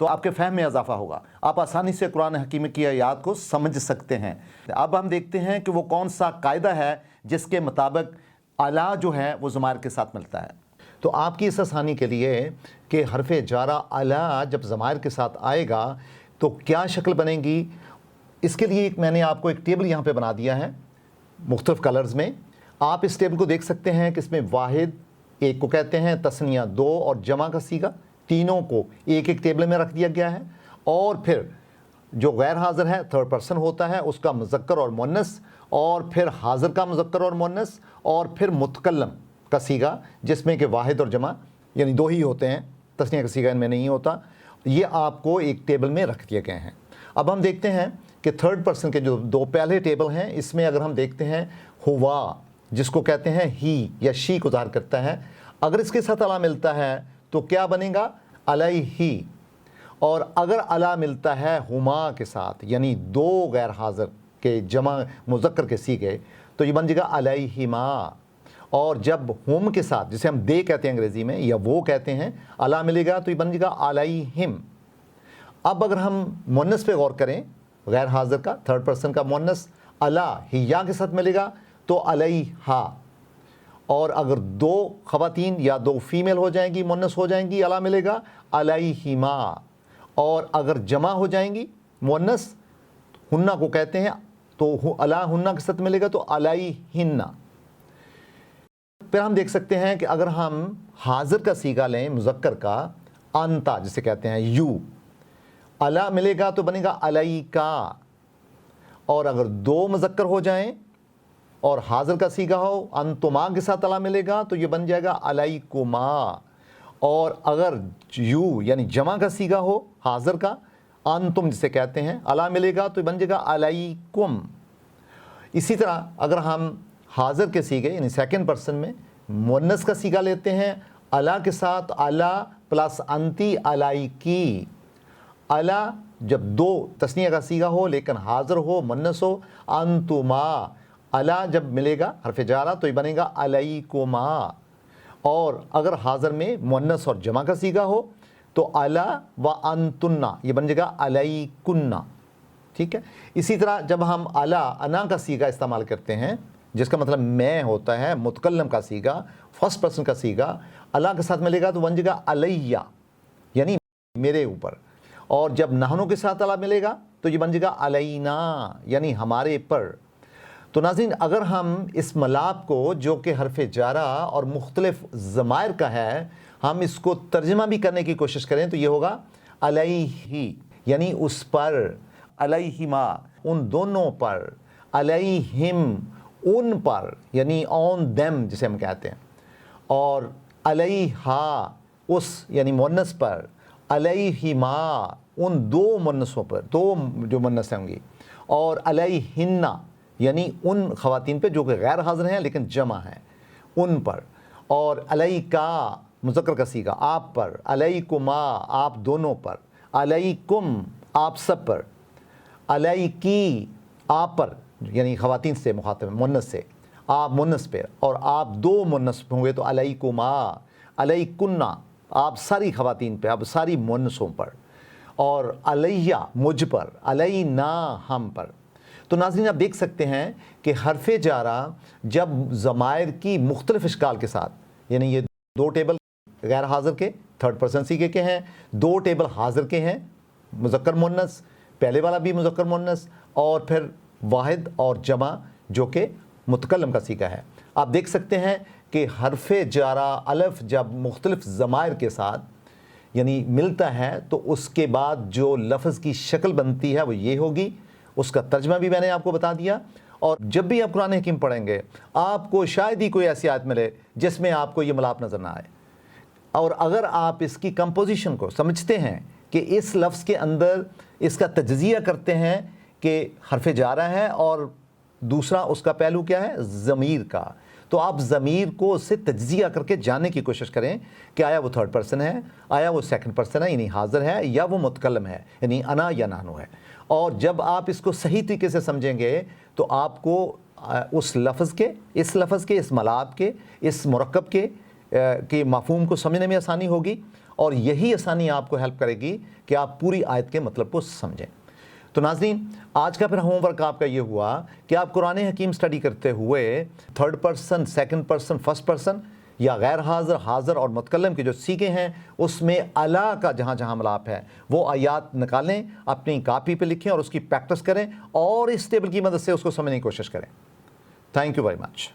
تو آپ کے فہم میں اضافہ ہوگا، آپ آسانی سے قرآن حکیم کی آیات کو سمجھ سکتے ہیں۔ اب ہم دیکھتے ہیں کہ وہ کون سا قاعدہ ہے جس کے مطابق الا جو ہے وہ ضمائر کے ساتھ ملتا ہے۔ تو آپ کی اس آسانی کے لیے کہ حرف جارہ الا جب ضمائر کے ساتھ آئے گا تو کیا شکل بنے گی، اس کے لیے میں نے آپ کو ایک ٹیبل یہاں پہ بنا دیا ہے مختلف کلرز میں۔ آپ اس ٹیبل کو دیکھ سکتے ہیں کہ اس میں واحد ایک کو کہتے ہیں، تثنیہ دو اور جمع کا صیغہ، تینوں کو ایک ایک ٹیبل میں رکھ دیا گیا ہے، اور پھر جو غیر حاضر ہے تھرڈ پرسن ہوتا ہے، اس کا مذکر اور مؤنث، اور پھر حاضر کا مذکر اور مؤنث، اور پھر متکلم کا صیغہ جس میں کہ واحد اور جمع یعنی دو ہی ہوتے ہیں، تثنیہ کا صیغہ ان میں نہیں ہوتا، یہ آپ کو ایک ٹیبل میں رکھ دیے گئے ہیں۔ اب ہم دیکھتے ہیں کہ تھرڈ پرسن کے جو دو پہلے ٹیبل ہیں اس میں اگر ہم دیکھتے ہیں ہوا جس کو کہتے ہیں ہی یا شی کو ظاہر کرتا ہے، اگر اس کے ساتھ الا ملتا ہے تو کیا بنے گا علیہ، اور اگر الا ملتا ہے ہما کے ساتھ یعنی دو غیر حاضر کے جمع مذکر کے صیغے تو یہ بن جائے گا علیہما، اور جب ہم کے ساتھ جسے ہم دے کہتے ہیں انگریزی میں یا وہ کہتے ہیں الا ملے گا تو یہ بن جائے گا علیہم۔ اب اگر ہم مؤنث پہ غور کریں، غیر حاضر کا تھرڈ پرسن کا مؤنث الا ہیا کے ساتھ ملے گا تو علیہا، اور اگر دو خواتین یا دو فیمیل ہو جائیں گی مؤنث ہو جائیں گی الا ملے گا علیہما، اور اگر جمع ہو جائیں گی مؤنث ہنہ کو کہتے ہیں تو الا ہنہ کے ساتھ ملے گا تو علیہن۔ پھر ہم دیکھ سکتے ہیں کہ اگر ہم حاضر کا صیغہ لیں مذکر کا انتا جسے کہتے ہیں یو، الا ملے گا تو بنے گا علیکا، اور اگر دو مذکر ہو جائیں اور حاضر کا صیغہ ہو انتما کے ساتھ الا ملے گا تو یہ بن جائے گا علیکما، اور اگر یو یعنی جمع کا صیغہ ہو حاضر کا انتم جسے کہتے ہیں الا ملے گا تو یہ بن جائے گا علیکم۔ اسی طرح اگر ہم حاضر کے صیغے یعنی سیکنڈ پرسن میں مؤنث کا صیغہ لیتے ہیں الا کے ساتھ الا پلس انتی علیکی، الا جب دو تثنیہ کا صیغہ ہو لیکن حاضر ہو مؤنث ہو انتما، الا جب ملے گا حرف جارہ تو یہ بنے گا علیکما، اور اگر حاضر میں مؤنث اور جمع کا صیغہ ہو تو الا و انتن یہ بن جائے گا علیکن، ٹھیک ہے۔ اسی طرح جب ہم الا انا کا صیغہ استعمال کرتے ہیں جس کا مطلب میں ہوتا ہے، متکلم کا صیغہ فرسٹ پرسن کا صیغہ الا کے ساتھ ملے گا تو بن جائے گا علیہ یعنی میرے اوپر، اور جب نحنو کے ساتھ الا ملے گا تو یہ بن جائے گا علینا یعنی ہمارے پر۔ تو ناظرین اگر ہم اس ملاب کو جو کہ حرف جارہ اور مختلف ضمائر کا ہے ہم اس کو ترجمہ بھی کرنے کی کوشش کریں تو یہ ہوگا علیہ یعنی اس پر، علیہما ان دونوں پر، علیہم ان پر یعنی آن دیم جسے ہم کہتے ہیں، اور علیہا اس یعنی مؤنث پر، علیہما ان دو مؤنثوں پر، دو جو مؤنثیں ہوں گی، اور علیہن یعنی ان خواتین پہ جو کہ غیر حاضر ہیں لیکن جمع ہیں ان پر، اور علیکا مذکر کا صیغہ آپ پر، علیکما آپ دونوں پر، علیکم آپ سب پر، علیکی آپ پر یعنی خواتین سے مخاطب مؤنث سے، آپ مؤنث پہ، اور آپ دو مؤنث ہوں گے تو علیکما، علیکن آپ ساری خواتین پہ، آپ ساری مؤنثوں پر، اور علیہ مجھ پر، علینا ہم پر۔ تو ناظرین آپ دیکھ سکتے ہیں کہ حرف جارہ جب ضمائر کی مختلف اشکال کے ساتھ، یعنی یہ دو ٹیبل غیر حاضر کے تھرڈ پرسن صیغے کے ہیں، دو ٹیبل حاضر کے ہیں مذکر مؤنث، پہلے والا بھی مذکر مؤنث، اور پھر واحد اور جمع جو کہ متکلم کا صیغہ ہے، آپ دیکھ سکتے ہیں کہ حرف جارہ الف جب مختلف ضمائر کے ساتھ یعنی ملتا ہے تو اس کے بعد جو لفظ کی شکل بنتی ہے وہ یہ ہوگی، اس کا ترجمہ بھی میں نے آپ کو بتا دیا۔ اور جب بھی آپ قرآن حکیم پڑھیں گے آپ کو شاید ہی کوئی ایسی آیت ملے جس میں آپ کو یہ ملاپ نظر نہ آئے، اور اگر آپ اس کی کمپوزیشن کو سمجھتے ہیں کہ اس لفظ کے اندر اس کا تجزیہ کرتے ہیں کہ حرف جارہ ہے اور دوسرا اس کا پہلو کیا ہے ضمیر کا، تو آپ ضمیر کو اس سے تجزیہ کر کے جاننے کی کوشش کریں کہ آیا وہ تھرڈ پرسن ہے، آیا وہ سیکنڈ پرسن ہے یعنی حاضر ہے، یا وہ متکلم ہے یعنی انا یا نحنو ہے۔ اور جب آپ اس کو صحیح طریقے سے سمجھیں گے تو آپ کو اس لفظ کے، اس ملاب کے، اس مرکب کے کہ مفہوم کو سمجھنے میں آسانی ہوگی اور یہی آسانی آپ کو ہیلپ کرے گی کہ آپ پوری آیت کے مطلب کو سمجھیں۔ تو ناظرین، آج کا پھر ہوم ورک آپ کا یہ ہوا کہ آپ قرآن حکیم سٹڈی کرتے ہوئے third person, second person, first person یا غیر حاضر، حاضر اور متکلم کے جو سیکھے ہیں اس میں الا کا جہاں جہاں ملاپ ہے وہ آیات نکالیں، اپنی کاپی پہ لکھیں اور اس کی پریکٹس کریں اور اس ٹیبل کی مدد سے اس کو سمجھنے کی کوشش کریں۔ Thank you very much.